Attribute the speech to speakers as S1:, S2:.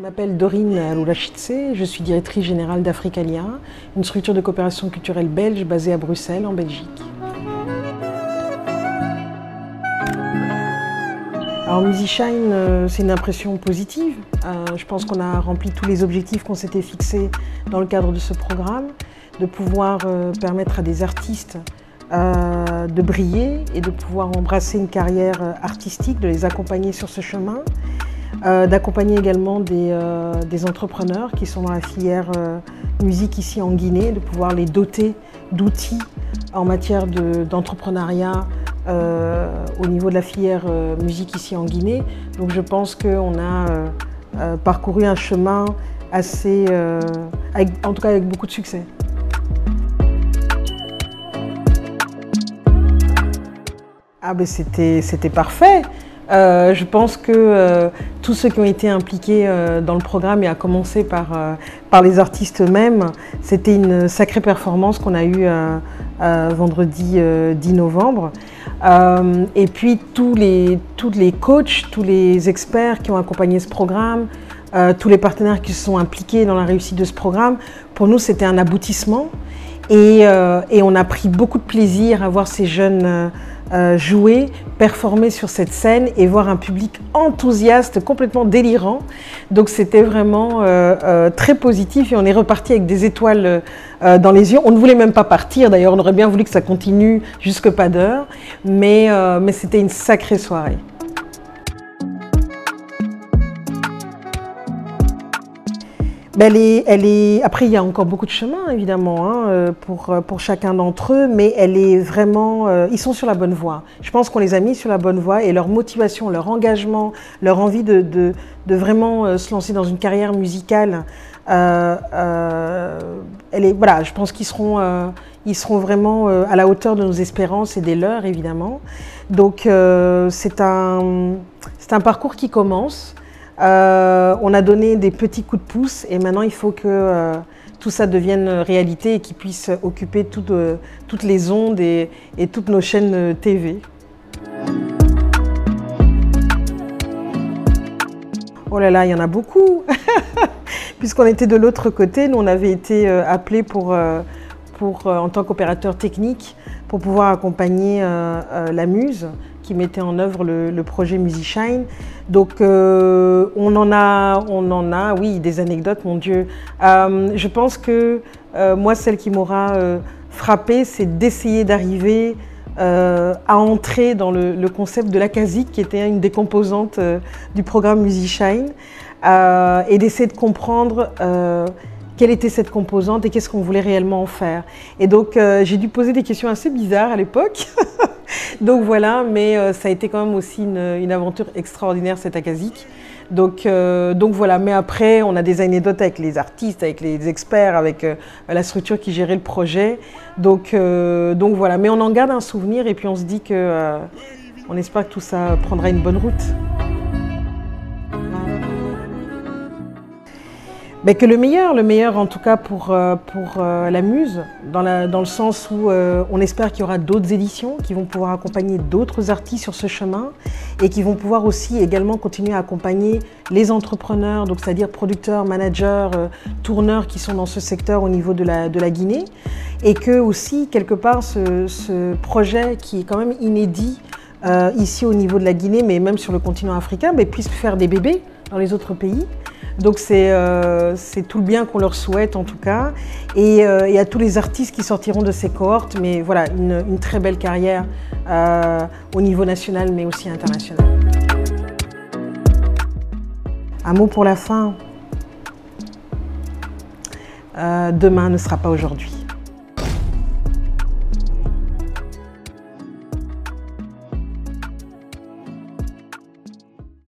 S1: Je m'appelle Dorine Loulachitse, je suis directrice générale d'Africalia, une structure de coopération culturelle belge basée à Bruxelles, en Belgique. Alors MusiShine, c'est une impression positive. Je pense qu'on a rempli tous les objectifs qu'on s'était fixés dans le cadre de ce programme, de pouvoir permettre à des artistes de briller et de pouvoir embrasser une carrière artistique, de les accompagner sur ce chemin. D'accompagner également des entrepreneurs qui sont dans la filière musique ici en Guinée, de pouvoir les doter d'outils en matière d'entrepreneuriat au niveau de la filière musique ici en Guinée. Donc je pense qu'on a parcouru un chemin assez, en tout cas avec beaucoup de succès. Ah ben c'était parfait. Je pense que tous ceux qui ont été impliqués dans le programme, et à commencer par les artistes eux-mêmes, c'était une sacrée performance qu'on a eue vendredi 10 novembre. Et puis tous les coachs, tous les experts qui ont accompagné ce programme, tous les partenaires qui se sont impliqués dans la réussite de ce programme, pour nous c'était un aboutissement. Et on a pris beaucoup de plaisir à voir ces jeunes jouer, performer sur cette scène et voir un public enthousiaste, complètement délirant. Donc c'était vraiment très positif et on est reparti avec des étoiles dans les yeux. On ne voulait même pas partir d'ailleurs, on aurait bien voulu que ça continue jusque pas d'heure, mais c'était une sacrée soirée. Après, il y a encore beaucoup de chemin, évidemment, hein, pour chacun d'entre eux, mais elle est vraiment, ils sont sur la bonne voie. Je pense qu'on les a mis sur la bonne voie et leur motivation, leur engagement, leur envie de vraiment se lancer dans une carrière musicale, voilà, je pense qu'ils seront vraiment à la hauteur de nos espérances et des leurs, évidemment. Donc, c'est un parcours qui commence. On a donné des petits coups de pouce et maintenant il faut que tout ça devienne réalité et qu'ils puissent occuper toutes les ondes et toutes nos chaînes TV. Oh là là, il y en a beaucoup. Puisqu'on était de l'autre côté, nous on avait été appelés en tant qu'opérateur technique pour pouvoir accompagner la Muse qui mettait en œuvre le projet MusiShine. Donc on en a, oui, des anecdotes, mon Dieu. Je pense que moi, celle qui m'aura frappée, c'est d'essayer d'arriver à entrer dans le concept de l'akazikh, qui était une des composantes du programme MusiShine, et d'essayer de comprendre quelle était cette composante et qu'est-ce qu'on voulait réellement en faire. Et donc j'ai dû poser des questions assez bizarres à l'époque. Donc voilà, mais ça a été quand même aussi une aventure extraordinaire, cet akazikh. Donc voilà, mais après on a des anecdotes avec les artistes, avec les experts, avec la structure qui gérait le projet. Donc voilà, mais on en garde un souvenir et puis on se dit que on espère que tout ça prendra une bonne route. Mais que le meilleur en tout cas pour la Muse, dans le sens où on espère qu'il y aura d'autres éditions qui vont pouvoir accompagner d'autres artistes sur ce chemin et qui vont pouvoir aussi également continuer à accompagner les entrepreneurs, donc c'est-à-dire producteurs, managers, tourneurs qui sont dans ce secteur au niveau de la Guinée, et que aussi quelque part ce projet qui est quand même inédit ici au niveau de la Guinée, mais même sur le continent africain, puisse faire des bébés dans les autres pays. Donc c'est tout le bien qu'on leur souhaite en tout cas, et à tous les artistes qui sortiront de ces cohortes, mais voilà, une très belle carrière au niveau national mais aussi international. Un mot pour la fin, demain ne sera pas aujourd'hui.